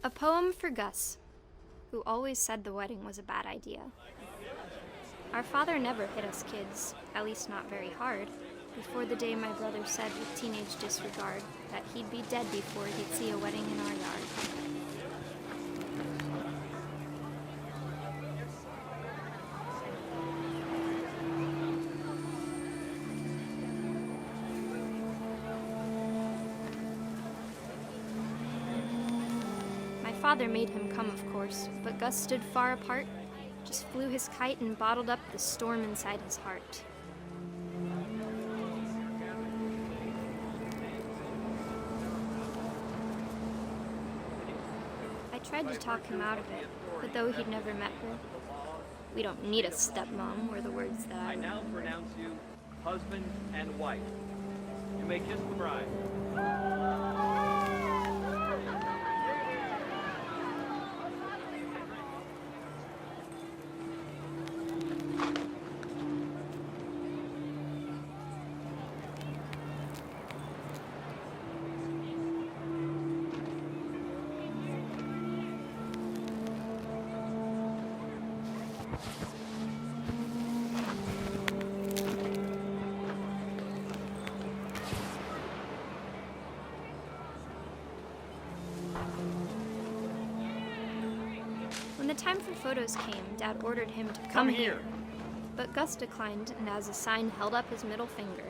A poem for Gus, who always said the wedding was a bad idea. Our father never hit us kids, at least not very hard, before the day my brother said with teenage disregard that he'd be dead before he'd see a wedding in our yard. Father made him come, of course, but Gus stood far apart, just flew his kite and bottled up the storm inside his heart. I tried to talk him out of it, but though he'd never met her, "We don't need a stepmom," were the words that I now pronounce you husband and wife. You may kiss the bride. When the time for photos came, Dad ordered him to come here. But Gus declined, and as a sign held up his middle finger.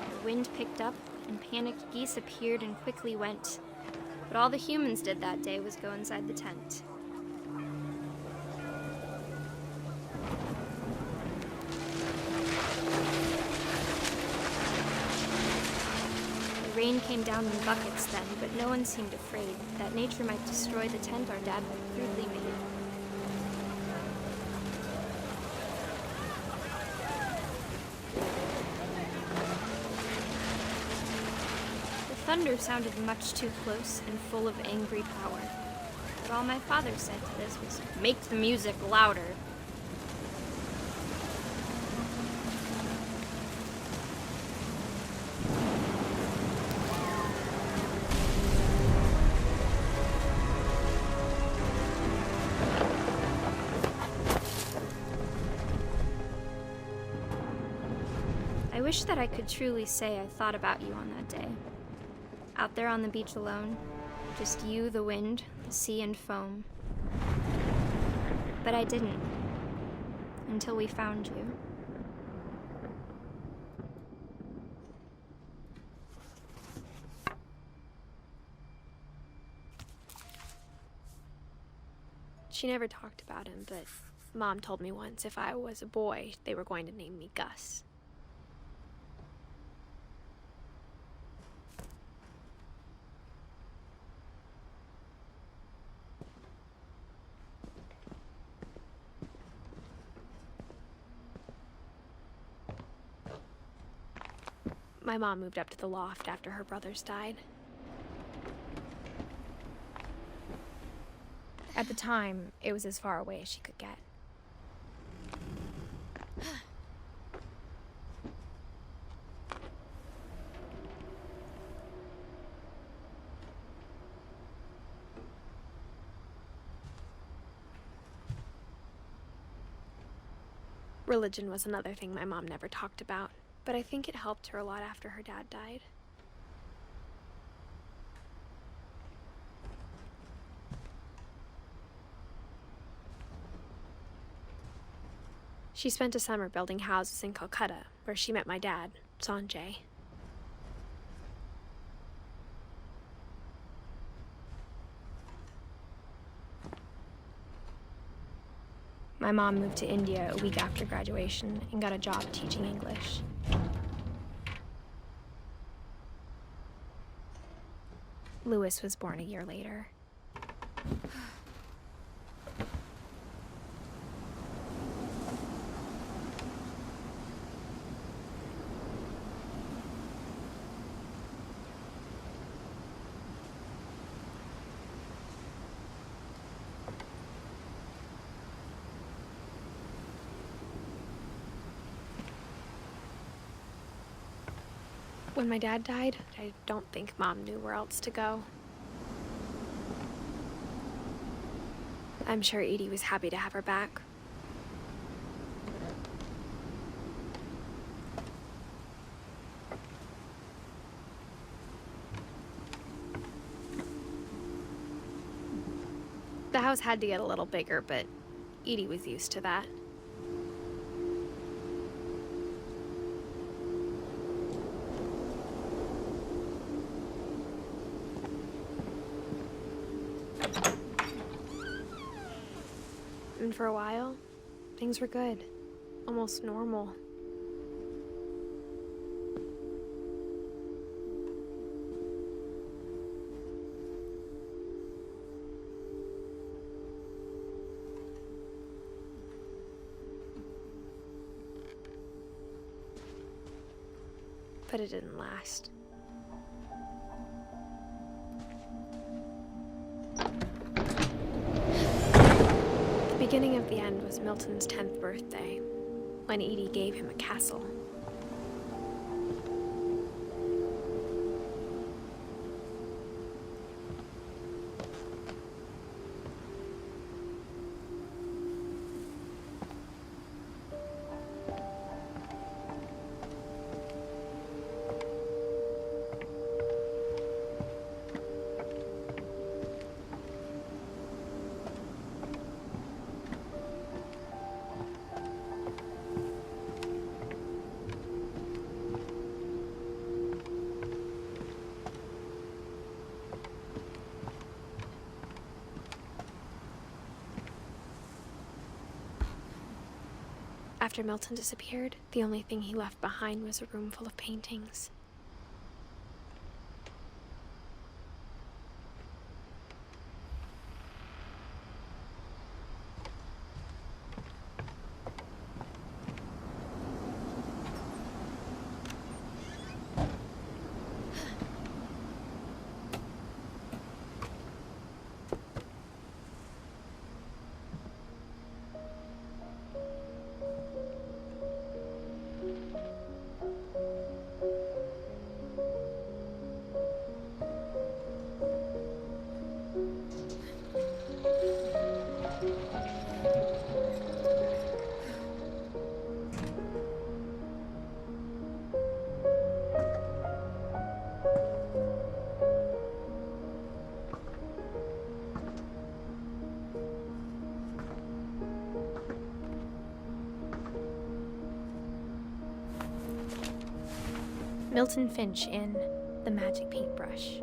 The wind picked up, and panicked geese appeared and quickly went. But all the humans did that day was go inside the tent. Rain came down in buckets then, but no one seemed afraid that nature might destroy the tent our dad had crudely made. The thunder sounded much too close and full of angry power. But all my father said to this was, "Make the music louder." I wish that I could truly say I thought about you on that day. Out there on the beach alone, just you, the wind, the sea, and foam. But I didn't, until we found you. She never talked about him, but Mom told me once if I was a boy, they were going to name me Gus. My mom moved up to the loft after her brothers died. At the time, it was as far away as she could get. Religion was another thing my mom never talked about, but I think it helped her a lot after her dad died. She spent a summer building houses in Calcutta, where she met my dad, Sanjay. My mom moved to India a week after graduation and got a job teaching English. Louis was born a year later. When my dad died, I don't think Mom knew where else to go. I'm sure Edie was happy to have her back. The house had to get a little bigger, but Edie was used to that. And for a while, things were good. Almost normal. But it didn't last. The beginning of the end was Milton's 10th birthday, when Edie gave him a castle. After Milton disappeared, the only thing he left behind was a room full of paintings. Milton Finch in The Magic Paintbrush.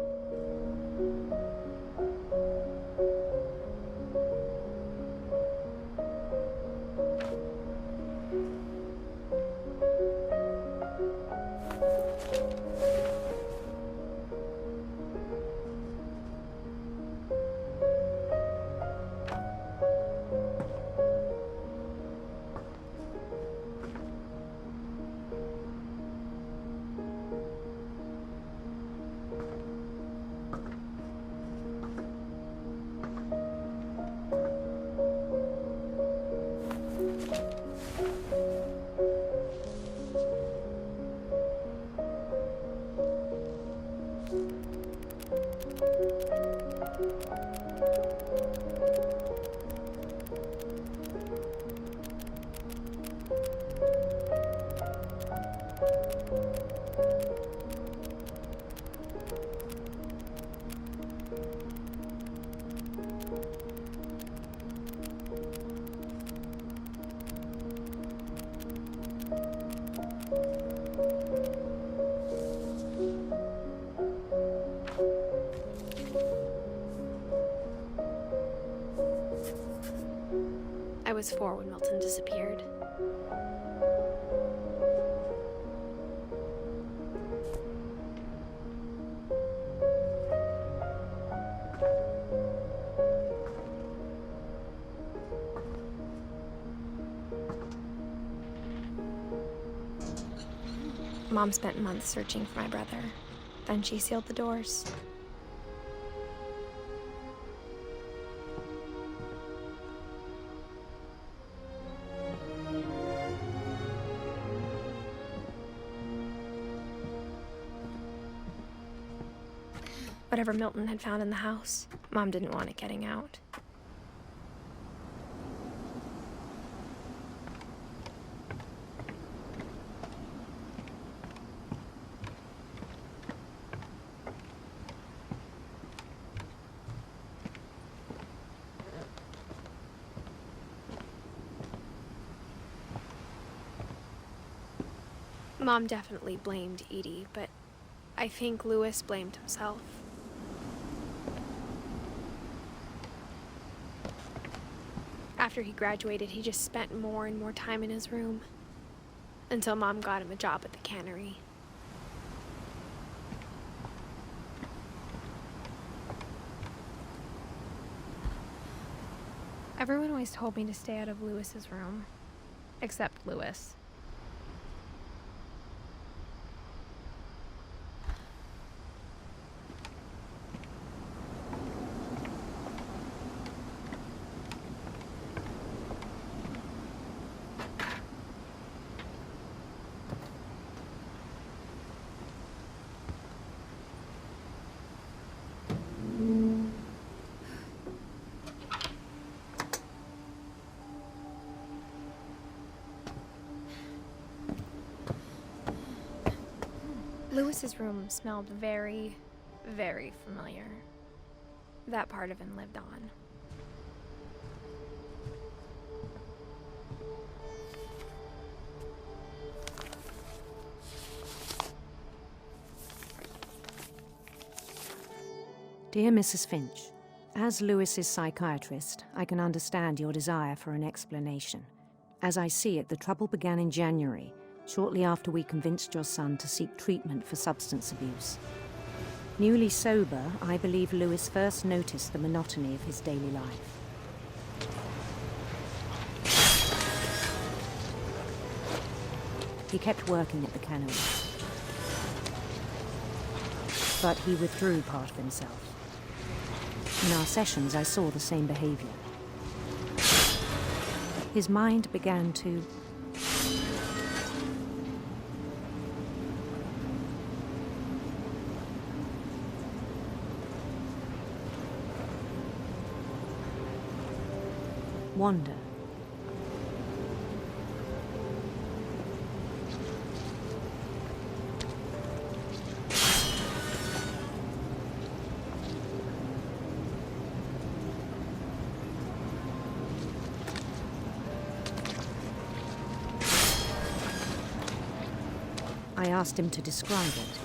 I was 4 when Milton disappeared. Mom spent months searching for my brother. Then she sealed the doors. Whatever Milton had found in the house, Mom didn't want it getting out. Mom definitely blamed Edie, but I think Louis blamed himself. After he graduated, he just spent more and more time in his room, until Mom got him a job at the cannery. Everyone always told me to stay out of Louis's room, except Louis. Louis's room smelled very, very familiar. That part of him lived on. Dear Mrs. Finch, as Louis's psychiatrist, I can understand your desire for an explanation. As I see it, the trouble began in January, shortly after we convinced your son to seek treatment for substance abuse. Newly sober, I believe Louis first noticed the monotony of his daily life. He kept working at the cannery, but he withdrew part of himself. In our sessions, I saw the same behavior. His mind began to wander. I asked him to describe it.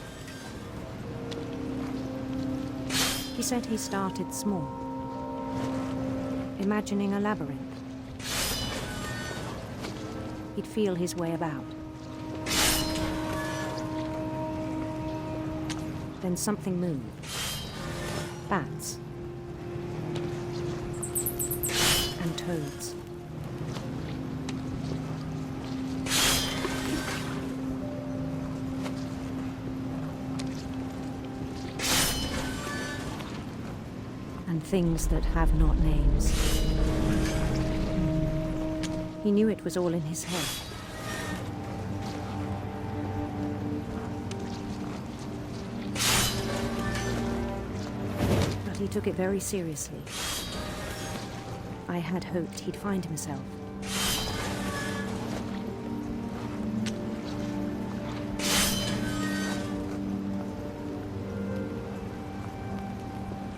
He said he started small, imagining a labyrinth. He'd feel his way about. Then something moved. Bats. And toads. And things that have not names. He knew it was all in his head. But he took it very seriously. I had hoped he'd find himself.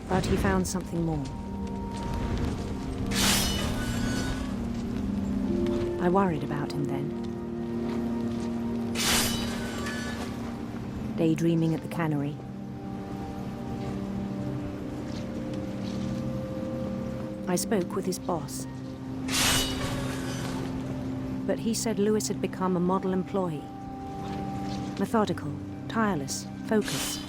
But he found something more. I worried about him then. Daydreaming at the cannery. I spoke with his boss. But he said Louis had become a model employee. Methodical, tireless, focused.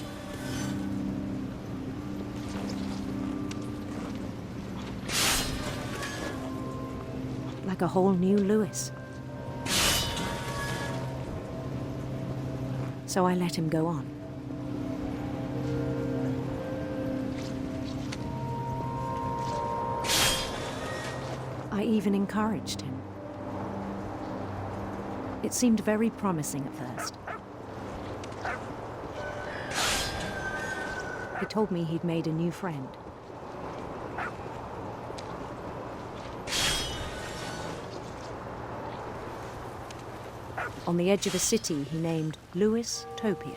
Like a whole new Louis. So I let him go on. I even encouraged him. It seemed very promising at first. He told me he'd made a new friend. On the edge of a city he named Lewis Topia.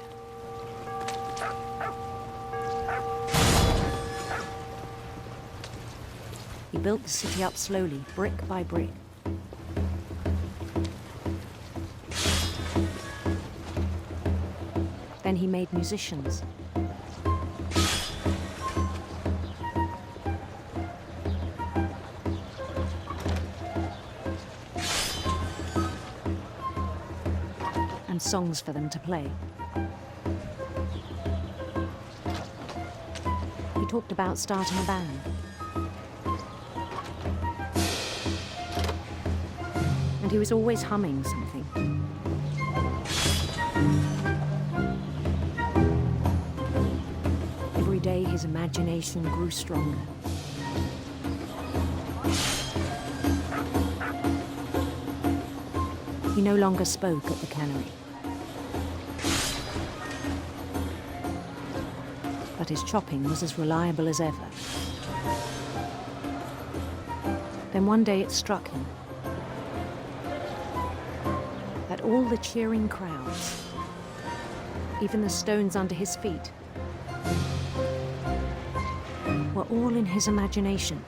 He built the city up slowly, brick by brick. Then he made musicians. And songs for them to play. He talked about starting a band. And he was always humming something. Every day his imagination grew stronger. He no longer spoke at the cannery. But his chopping was as reliable as ever. Then one day it struck him that all the cheering crowds, even the stones under his feet, were all in his imagination.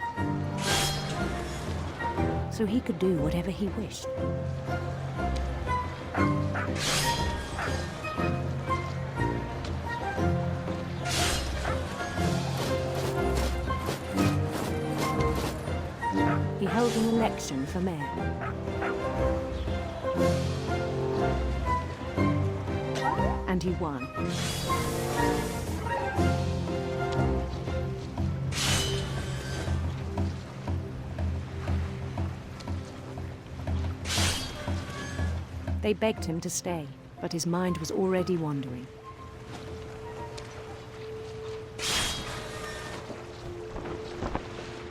So he could do whatever he wished. He held an election for mayor. And he won. They begged him to stay, but his mind was already wandering.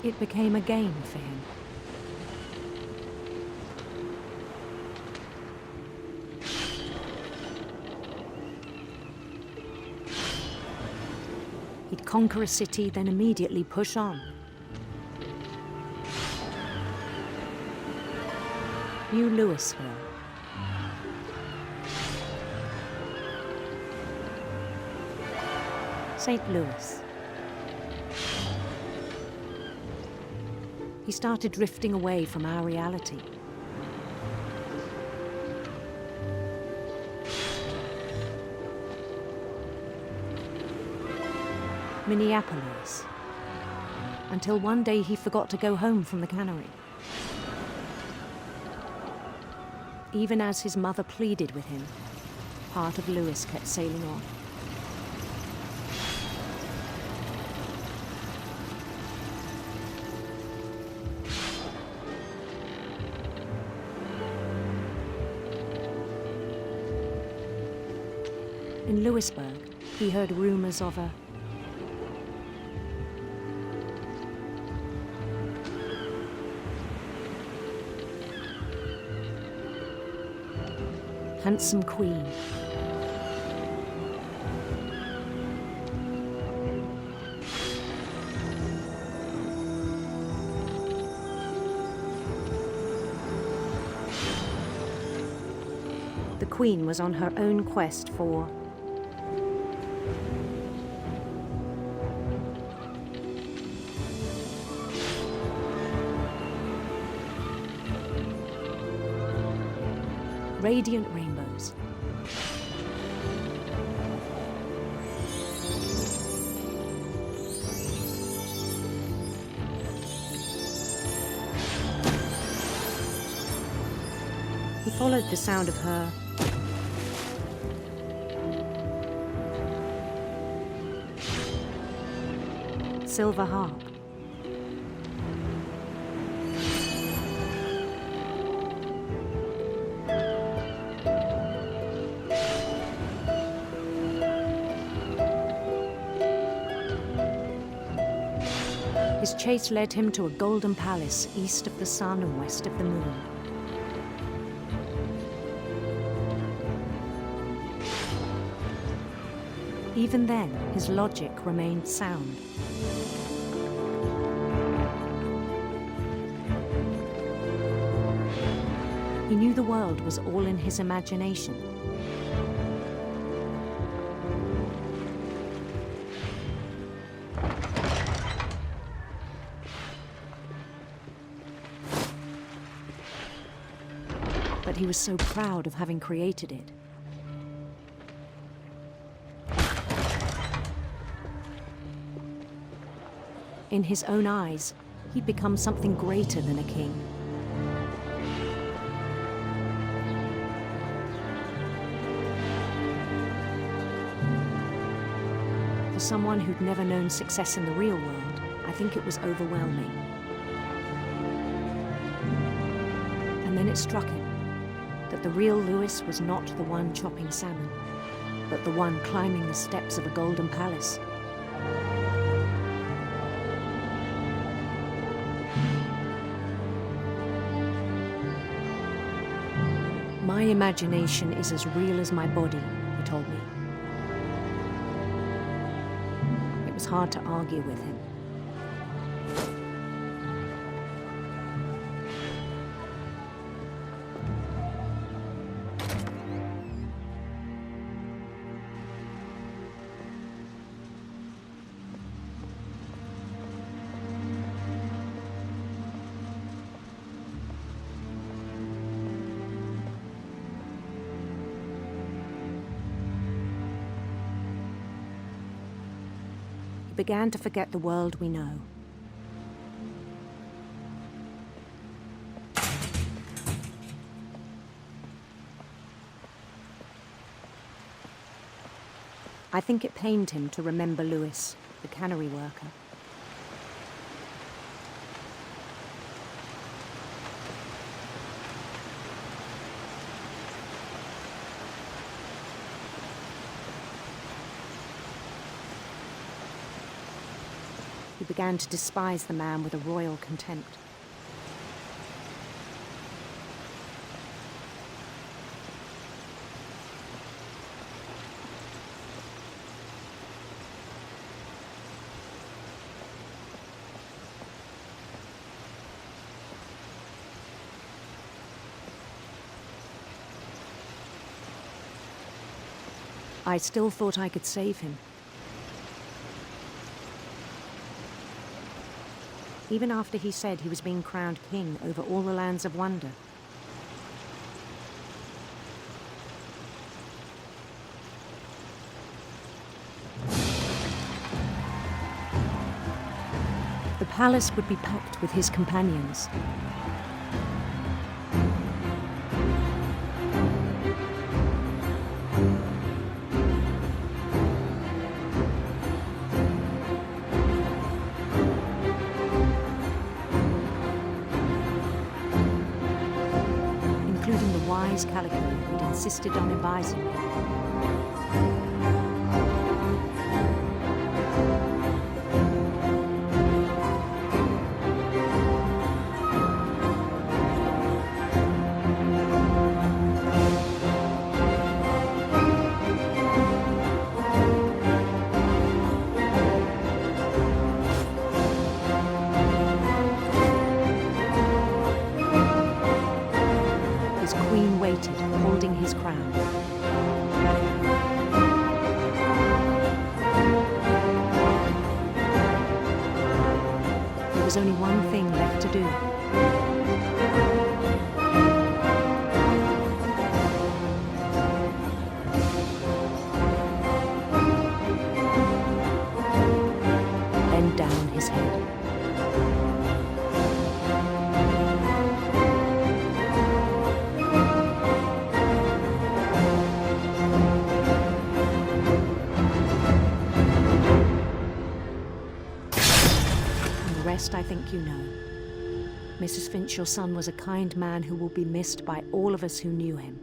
It became a game for him. He'd conquer a city, then immediately push on. New Louisville. St. Louis. He started drifting away from our reality. Minneapolis. Until one day he forgot to go home from the cannery. Even as his mother pleaded with him, part of Louis kept sailing on. In Louisburg, he heard rumors of a handsome queen. The queen was on her own quest for radiant rainbows. He followed the sound of her silver harp. His chase led him to a golden palace east of the sun and west of the moon. Even then, his logic remained sound. He knew the world was all in his imagination. But he was so proud of having created it. In his own eyes, he'd become something greater than a king. For someone who'd never known success in the real world, I think it was overwhelming. And then it struck him that the real Lewis was not the one chopping salmon, but the one climbing the steps of a golden palace. My imagination is as real as my body, he told me. It was hard to argue with him. Began to forget the world we know. I think it pained him to remember Lewis, the cannery worker. He began to despise the man with a royal contempt. I still thought I could save him. Even after he said he was being crowned king over all the lands of wonder. The palace would be packed with his companions. Calico had insisted on advising him. Holding his crown. There was only one thing left to do. Bend down his head. I think you know. Mrs. Finch, your son was a kind man who will be missed by all of us who knew him.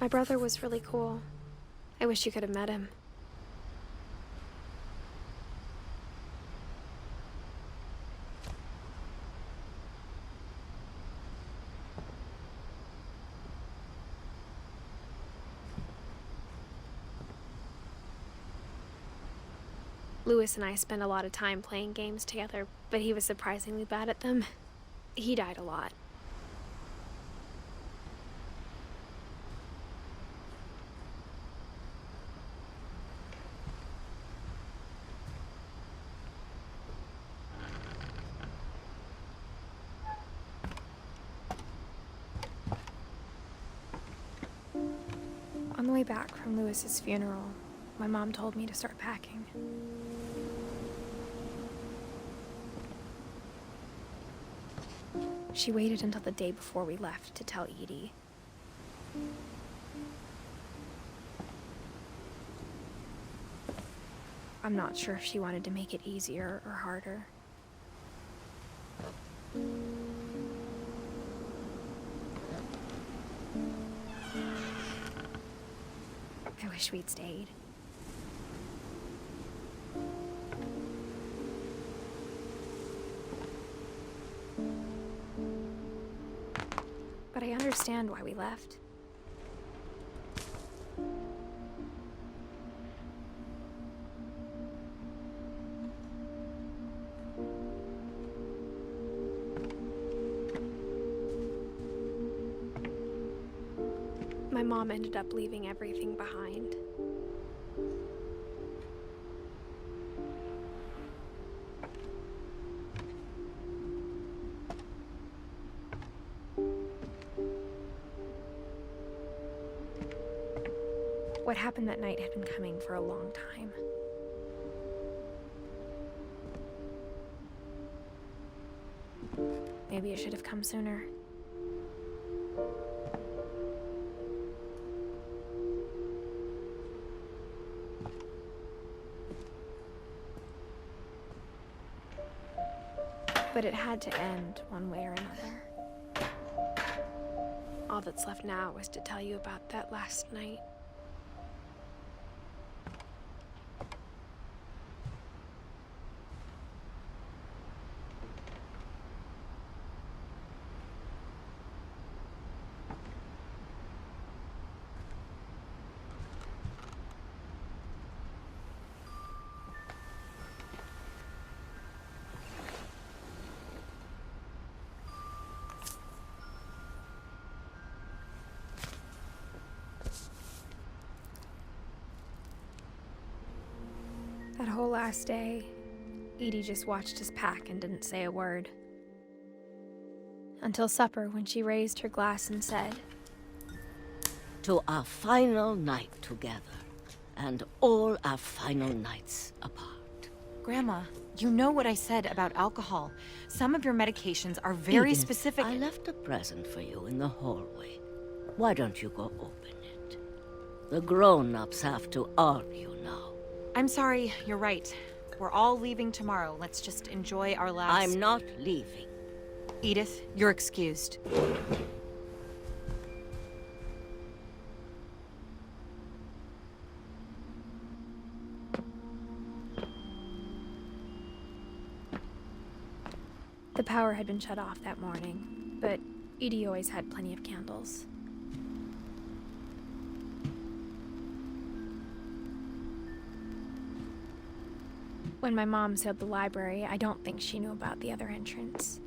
My brother was really cool. I wish you could have met him. Lewis and I spent a lot of time playing games together, but he was surprisingly bad at them. He died a lot. On the way back from Lewis's funeral, my mom told me to start packing. She waited until the day before we left to tell Edie. I'm not sure if she wanted to make it easier or harder. I wish we'd stayed. But I understand why we left. My mom ended up leaving everything behind. What happened that night had been coming for a long time. Maybe it should have come sooner. But it had to end one way or another. All that's left now was to tell you about that last night. That whole last day, Edie just watched us pack and didn't say a word. Until supper, when she raised her glass and said, "To our final night together, and all our final nights apart." Grandma, you know what I said about alcohol. Some of your medications are very Edith, specific. I left a present for you in the hallway. Why don't you go open it? The grown-ups have to argue now. I'm sorry, you're right. We're all leaving tomorrow. Let's just enjoy our last... I'm not leaving. Edith, you're excused. the power had been shut off that morning, but Edie always had plenty of candles. When my mom sealed the library, I don't think she knew about the other entrance.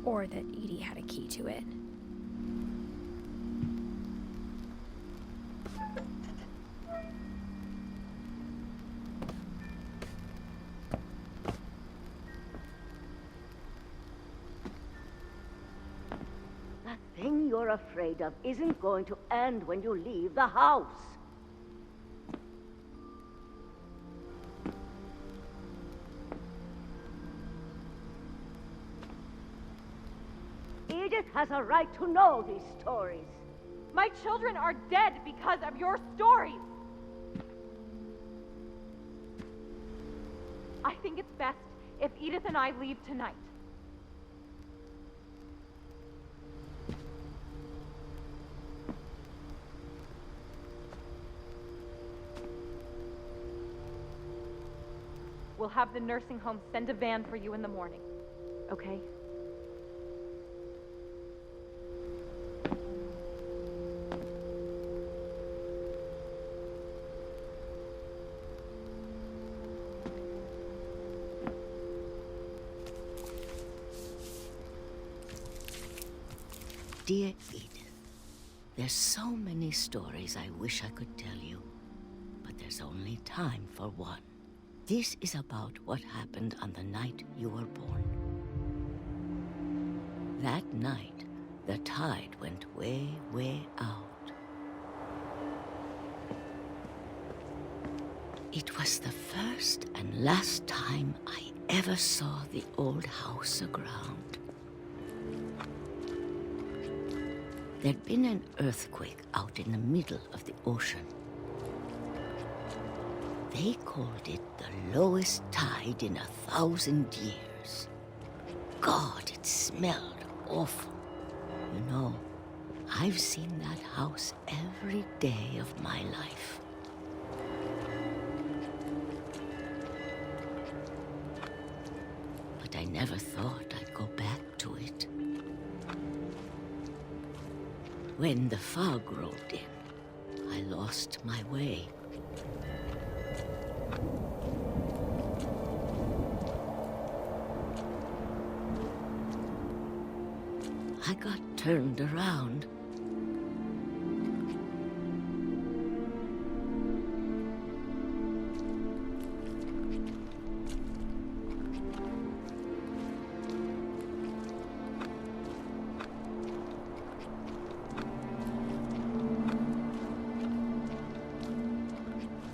Or that Edie had a key to it. That thing you're afraid of isn't going to end when you leave the house. Edith has a right to know these stories. My children are dead because of your stories. I think it's best if Edith and I leave tonight. We'll have the nursing home send a van for you in the morning, okay? dear Edith, there's so many stories I wish I could tell you, but there's only time for one. This is about what happened on the night you were born. That night, the tide went way, way out. It was the first and last time I ever saw the old house aground. There'd been an earthquake out in the middle of the ocean. They called it the lowest tide in 1,000 years. God, it smelled awful. You know, I've seen that house every day of my life. But I never thought I'd go back to it. When the fog rolled in, I lost my way. I got turned around.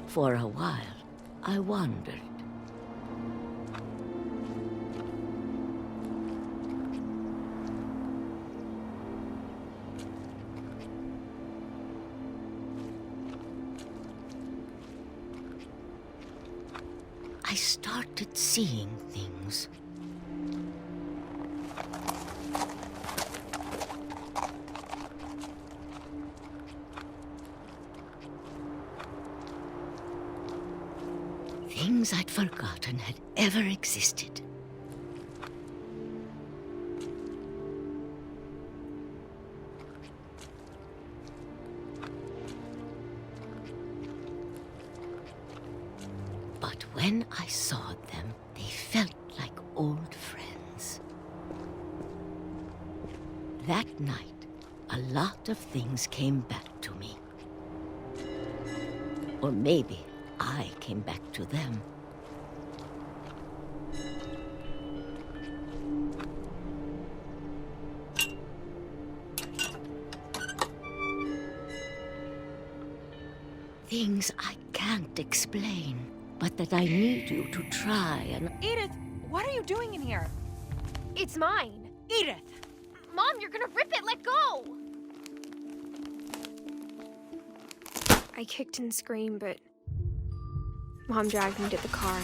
For a while, I wandered. I started seeing things. Things I'd forgotten had ever existed. But when I saw them, they felt like old friends. That night, a lot of things came back to me. Or maybe I came back to them. Things I can't explain, but that I need you to try and... Edith, what are you doing in here? It's mine. Edith! Mom, you're gonna rip it. Let go! I kicked and screamed, but Mom dragged me to the car.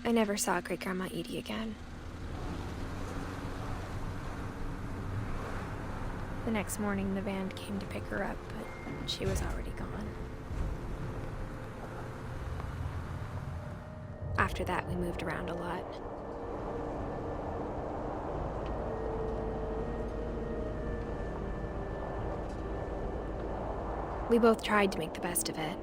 I never saw Great-Grandma Edie again. The next morning, the van came to pick her up, but she was already gone. After that, we moved around a lot. We both tried to make the best of it.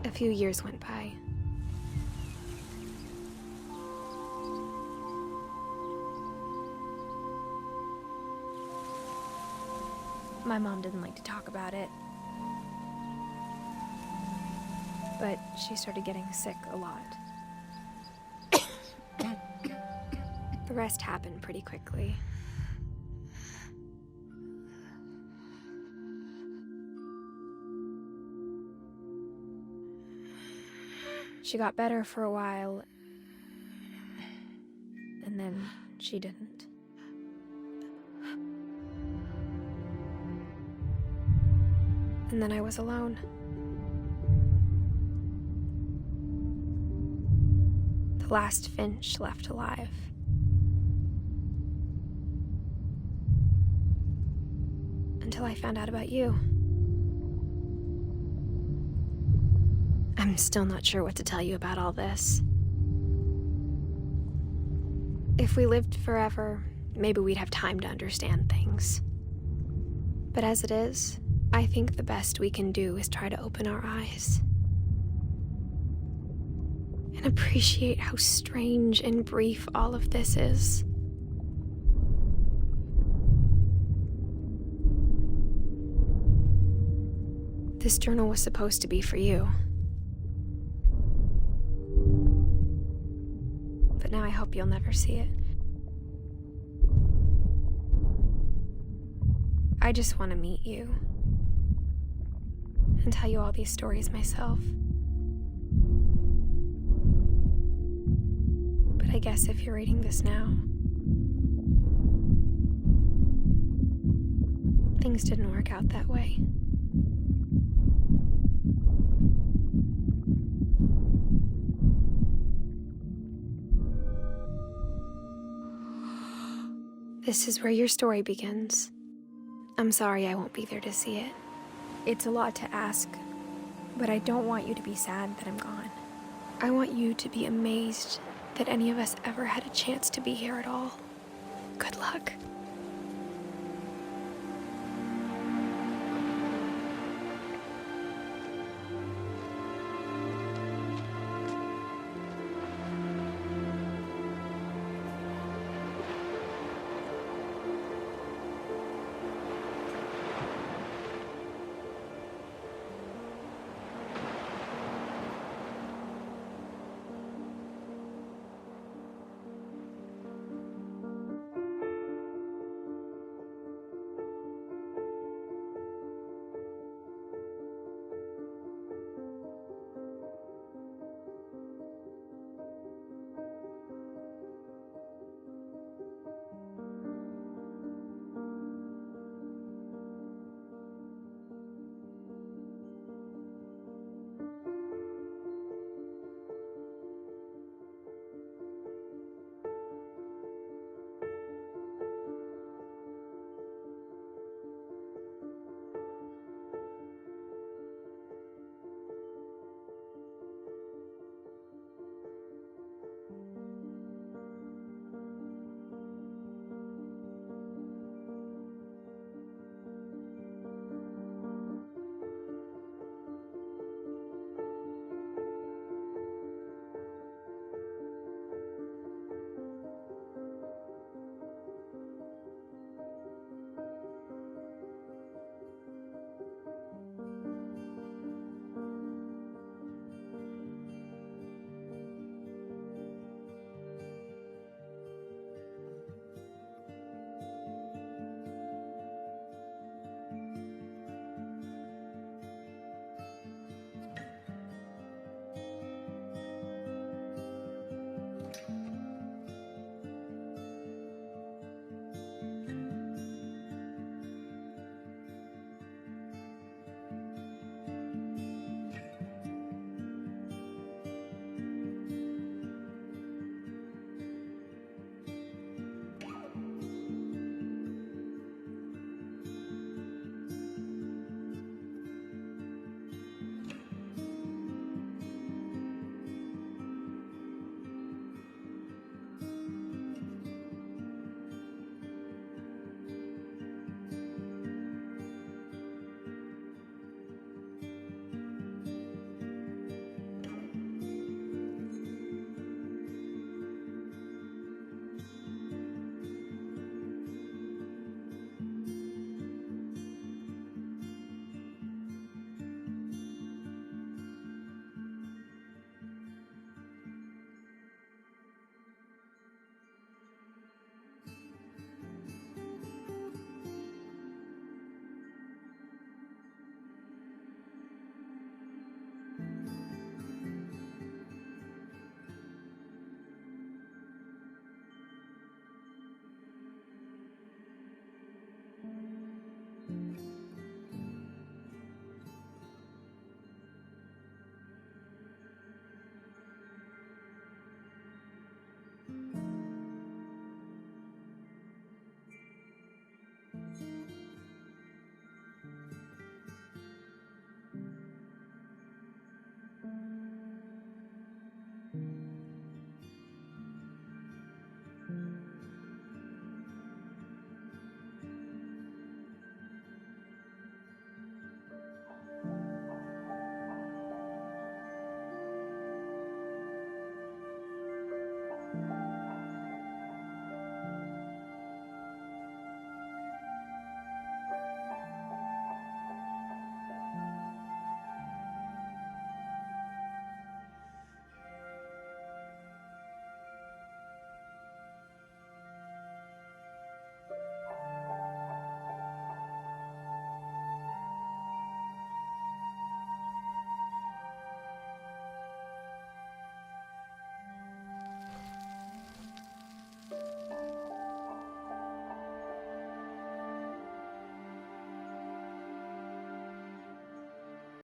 A few years went by. My mom didn't like to talk about it. But she started getting sick a lot. The rest happened pretty quickly. She got better for a while, and then she didn't. And then I was alone. The last Finch left alive. Until I found out about you. I'm still not sure what to tell you about all this. If we lived forever, maybe we'd have time to understand things. But as it is, I think the best we can do is try to open our eyes and appreciate how strange and brief all of this is. This journal was supposed to be for you. But now I hope you'll never see it. I just want to meet you and tell you all these stories myself. But I guess if you're reading this now, things didn't work out that way. This is where your story begins. I'm sorry I won't be there to see it. It's a lot to ask, but I don't want you to be sad that I'm gone. I want you to be amazed that any of us ever had a chance to be here at all. Good luck.